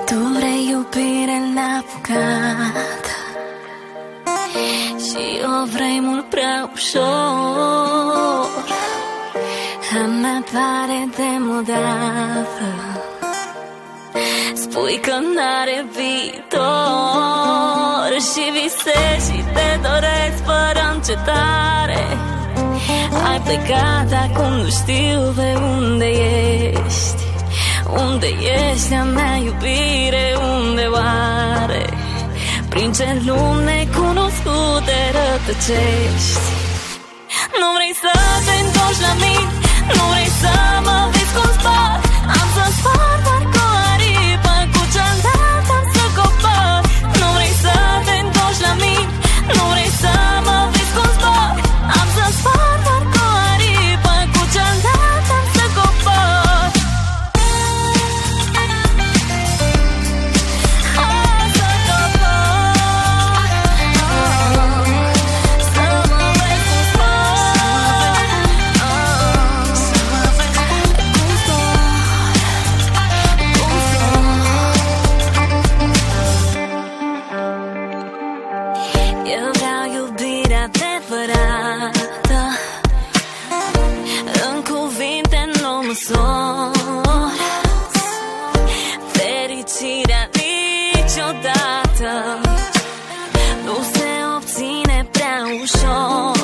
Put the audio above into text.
Tu vrei iubire neapucată și o vrei mult prea ușor. Îmi pare demodată. Spui că n-are viitor și visezi și te doresc fără încetare. Ai plecat, acum nu știu pe unde ești. Unde ești a mea iubire, unde oare? Prin ce lume necunoscute rătăcești? Nu vrei să te întorci la mine, nu vrei să mă vezi cum zbor. Am să spart doar cu o aripă, cu cealaltă am să cobor. Nu vrei să te întorci la mine, nu vrei să mă vezi cum zbor. Am să spart doar cu o aripă, cu cealaltă am să cobor. Eu vreau iubire adevărată, în cuvinte nu măsor fericirea niciodată, nu se obține prea ușor.